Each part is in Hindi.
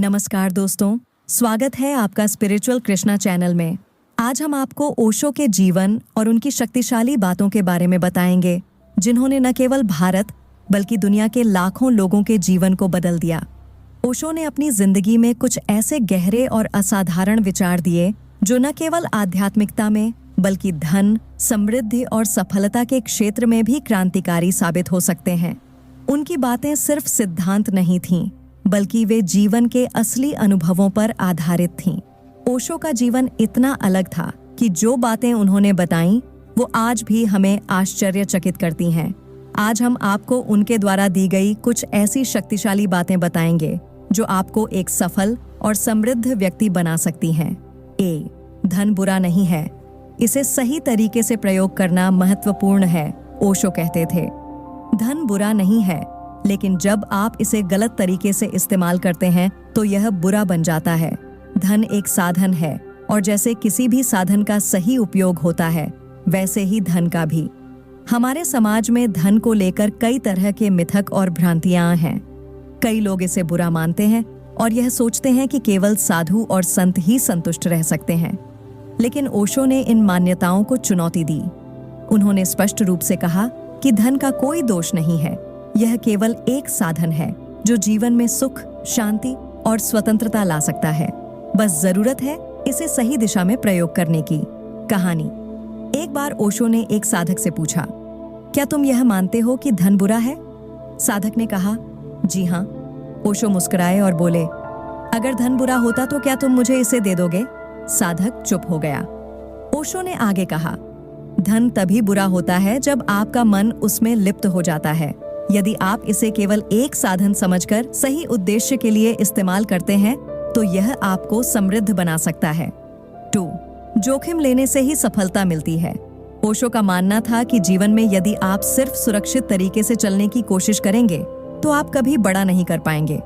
नमस्कार दोस्तों, स्वागत है आपका स्पिरिचुअल कृष्णा चैनल में। आज हम आपको ओशो के जीवन और उनकी शक्तिशाली बातों के बारे में बताएंगे, जिन्होंने न केवल भारत बल्कि दुनिया के लाखों लोगों के जीवन को बदल दिया। ओशो ने अपनी जिंदगी में कुछ ऐसे गहरे और असाधारण विचार दिए जो न केवल आध्यात्मिकता में बल्कि धन, समृद्धि और सफलता के क्षेत्र में भी क्रांतिकारी साबित हो सकते हैं। उनकी बातें सिर्फ सिद्धांत नहीं थीं, बल्कि वे जीवन के असली अनुभवों पर आधारित थीं। ओशो का जीवन इतना अलग था कि जो बातें उन्होंने बताईं, वो आज भी हमें आश्चर्यचकित करती हैं। आज हम आपको उनके द्वारा दी गई कुछ ऐसी शक्तिशाली बातें बताएंगे जो आपको एक सफल और समृद्ध व्यक्ति बना सकती हैं। ए, धन बुरा नहीं है, इसे सही तरीके से प्रयोग करना महत्वपूर्ण है। ओशो कहते थे, धन बुरा नहीं है, लेकिन जब आप इसे गलत तरीके से इस्तेमाल करते हैं तो यह बुरा बन जाता है। धन एक साधन है और जैसे किसी भी साधन का सही उपयोग होता है, वैसे ही धन का भी। हमारे समाज में धन को लेकर कई तरह के मिथक और भ्रांतियां हैं। कई लोग इसे बुरा मानते हैं और यह सोचते हैं कि केवल साधु और संत ही संतुष्ट रह सकते हैं। लेकिन ओशो ने इन मान्यताओं को चुनौती दी। उन्होंने स्पष्ट रूप से कहा कि धन का कोई दोष नहीं है, यह केवल एक साधन है जो जीवन में सुख, शांति और स्वतंत्रता ला सकता है। बस जरूरत है इसे सही दिशा में प्रयोग करने की। कहानी। एक बार ओशो ने एक साधक से पूछा, क्या तुम यह मानते हो कि धन बुरा है? साधक ने कहा, जी हाँ। ओशो मुस्कुराए और बोले, अगर धन बुरा होता तो क्या तुम मुझे इसे दे दोगे? साधक चुप हो गया। ओशो ने आगे कहा, धन तभी बुरा होता है जब आपका मन उसमें लिप्त हो जाता है। यदि आप इसे केवल एक साधन समझकर सही उद्देश्य के लिए इस्तेमाल करते हैं तो यह आपको समृद्ध बना सकता है। 2. जोखिम लेने से ही सफलता मिलती है। ओशो का मानना था कि जीवन में यदि आप सिर्फ सुरक्षित तरीके से चलने की कोशिश करेंगे तो आप कभी बड़ा नहीं कर पाएंगे।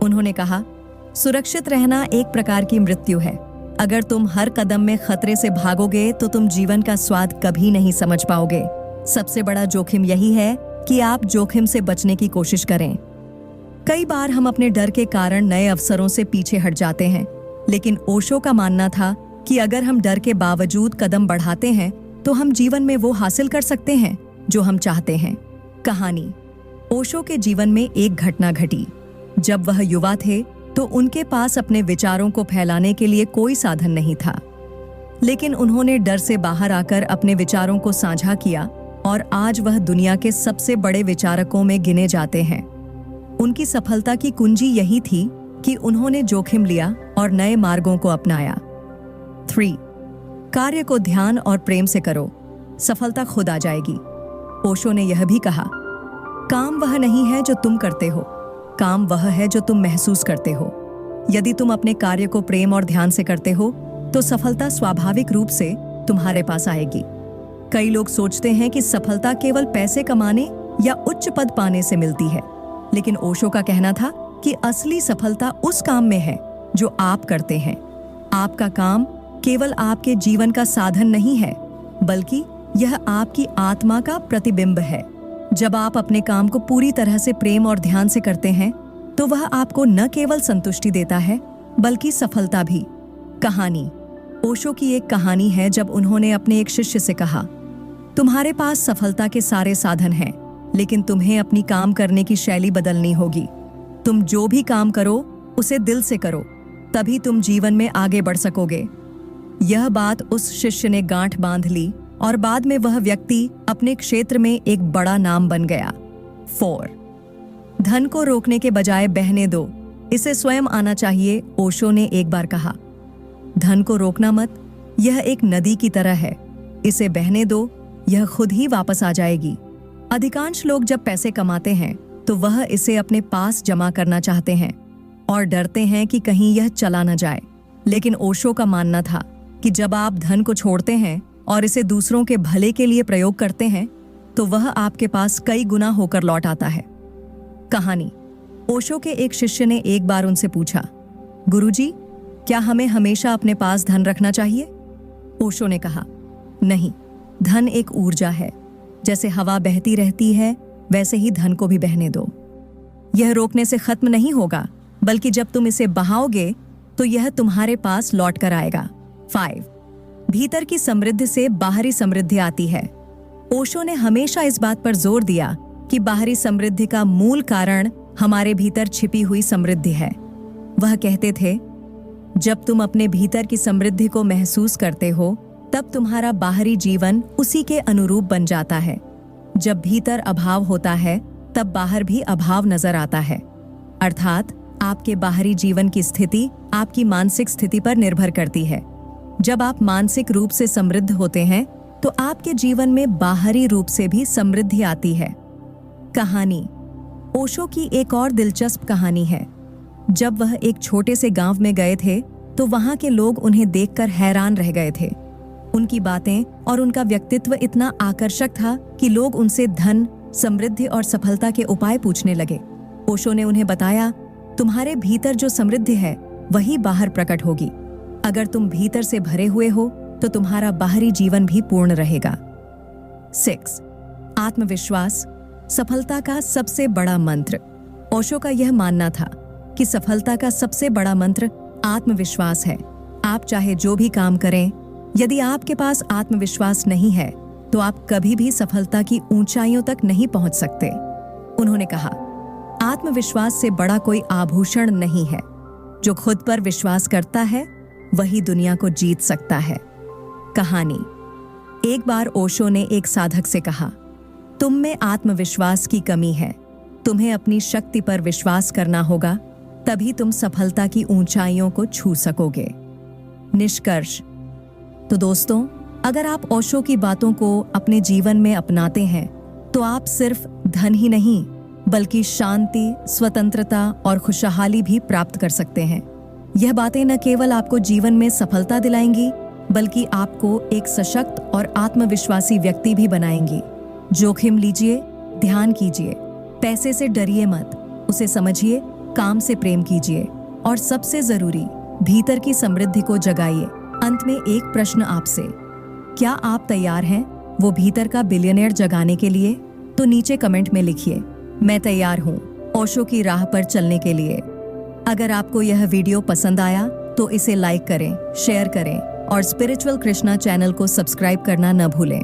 उन्होंने कहा, सुरक्षित रहना एक प्रकार की मृत्यु है। अगर तुम हर कदम में खतरे से भागोगे तो तुम जीवन का स्वाद कभी नहीं समझ पाओगे। सबसे बड़ा जोखिम यही है कि आप जोखिम से बचने की कोशिश करें। कई बार हम अपने डर के कारण नए अवसरों से पीछे हट जाते हैं, लेकिन ओशो का मानना था कि अगर हम डर के बावजूद कदम बढ़ाते हैं तो हम जीवन में वो हासिल कर सकते हैं जो हम चाहते हैं। कहानी। ओशो के जीवन में एक घटना घटी। जब वह युवा थे तो उनके पास अपने विचारों को फैलाने के लिए कोई साधन नहीं था, लेकिन उन्होंने डर से बाहर आकर अपने विचारों को साझा किया और आज वह दुनिया के सबसे बड़े विचारकों में गिने जाते हैं। उनकी सफलता की कुंजी यही थी कि उन्होंने जोखिम लिया और नए मार्गों को अपनाया। 3. कार्य को ध्यान और प्रेम से करो, सफलता खुद आ जाएगी। ओशो ने यह भी कहा, काम वह नहीं है जो तुम करते हो, काम वह है जो तुम महसूस करते हो। यदि तुम अपने कार्य को प्रेम और ध्यान से करते हो तो सफलता स्वाभाविक रूप से तुम्हारे पास आएगी। कई लोग सोचते हैं कि सफलता केवल पैसे कमाने या उच्च पद पाने से मिलती है, लेकिन ओशो का कहना था कि असली सफलता उस काम में है जो आप करते हैं। आपका काम केवल आपके जीवन का साधन नहीं है, बल्कि यह आपकी आत्मा का प्रतिबिंब है। जब आप अपने काम को पूरी तरह से प्रेम और ध्यान से करते हैं तो वह आपको न केवल संतुष्टि देता है, बल्कि सफलता भी। कहानी। ओशो की एक कहानी है जब उन्होंने अपने एक शिष्य से कहा, तुम्हारे पास सफलता के सारे साधन हैं, लेकिन तुम्हें अपनी काम करने की शैली बदलनी होगी। तुम जो भी काम करो उसे दिल से करो, तभी तुम जीवन में आगे बढ़ सकोगे। यह बात उस शिष्य ने गांठ बांध ली और बाद में वह व्यक्ति अपने क्षेत्र में एक बड़ा नाम बन गया। 4. धन को रोकने के बजाय बहने दो, इसे स्वयं आना चाहिए। ओशो ने एक बार कहा, धन को रोकना मत, यह एक नदी की तरह है, इसे बहने दो, यह खुद ही वापस आ जाएगी। अधिकांश लोग जब पैसे कमाते हैं तो वह इसे अपने पास जमा करना चाहते हैं और डरते हैं कि कहीं यह चला न जाए। लेकिन ओशो का मानना था कि जब आप धन को छोड़ते हैं और इसे दूसरों के भले के लिए प्रयोग करते हैं तो वह आपके पास कई गुना होकर लौट आता है। कहानी। ओशो के एक शिष्य ने एक बार उनसे पूछा, गुरुजी, क्या हमें हमेशा अपने पास धन रखना चाहिए? ओशो ने कहा, नहीं, धन एक ऊर्जा है। जैसे हवा बहती रहती है, वैसे ही धन को भी बहने दो। यह रोकने से खत्म नहीं होगा, बल्कि जब तुम इसे बहाओगे तो यह तुम्हारे पास लौट कर आएगा। 5. भीतर की समृद्धि से बाहरी समृद्धि आती है। ओशो ने हमेशा इस बात पर जोर दिया कि बाहरी समृद्धि का मूल कारण हमारे भीतर छिपी हुई समृद्धि है। वह कहते थे, जब तुम अपने भीतर की समृद्धि को महसूस करते हो तब तुम्हारा बाहरी जीवन उसी के अनुरूप बन जाता है। जब भीतर अभाव होता है तब बाहर भी अभाव नजर आता है। अर्थात आपके बाहरी जीवन की स्थिति आपकी मानसिक स्थिति पर निर्भर करती है। जब आप मानसिक रूप से समृद्ध होते हैं तो आपके जीवन में बाहरी रूप से भी समृद्धि आती है। कहानी। ओशो की एक और दिलचस्प कहानी है। जब वह एक छोटे से गांव में गए थे तो वहां के लोग उन्हें देखकर हैरान रह गए थे। उनकी बातें और उनका व्यक्तित्व इतना आकर्षक था कि लोग उनसे धन, समृद्धि और सफलता के उपाय पूछने लगे। ओशो ने उन्हें बताया, तुम्हारे भीतर जो समृद्धि है वही बाहर प्रकट होगी। अगर तुम भीतर से भरे हुए हो तो तुम्हारा बाहरी जीवन भी पूर्ण रहेगा। 6. आत्मविश्वास सफलता का सबसे बड़ा मंत्र। ओशो का यह मानना था कि सफलता का सबसे बड़ा मंत्र आत्मविश्वास है। आप चाहे जो भी काम करें, यदि आपके पास आत्मविश्वास नहीं है तो आप कभी भी सफलता की ऊंचाइयों तक नहीं पहुंच सकते। उन्होंने कहा, आत्मविश्वास से बड़ा कोई आभूषण नहीं है। जो खुद पर विश्वास करता है वही दुनिया को जीत सकता है। कहानी। एक बार ओशो ने एक साधक से कहा, तुम में आत्मविश्वास की कमी है। तुम्हें अपनी शक्ति पर विश्वास करना होगा, तभी तुम सफलता की ऊंचाइयों को छू सकोगे। निष्कर्ष। तो दोस्तों, अगर आप ओशो की बातों को अपने जीवन में अपनाते हैं तो आप सिर्फ धन ही नहीं बल्कि शांति, स्वतंत्रता और खुशहाली भी प्राप्त कर सकते हैं। यह बातें न केवल आपको जीवन में सफलता दिलाएंगी बल्कि आपको एक सशक्त और आत्मविश्वासी व्यक्ति भी बनाएंगी। जोखिम लीजिए, ध्यान कीजिए, पैसे से डरिए मत, उसे समझिए, काम से प्रेम कीजिए और सबसे जरूरी, भीतर की समृद्धि को जगाइए। अंत में एक प्रश्न आपसे, क्या आप तैयार हैं वो भीतर का बिलियनेयर जगाने के लिए? तो नीचे कमेंट में लिखिए, मैं तैयार हूँ ओशो की राह पर चलने के लिए। अगर आपको यह वीडियो पसंद आया तो इसे लाइक करें, शेयर करें और स्पिरिचुअल कृष्णा चैनल को सब्सक्राइब करना न भूलें।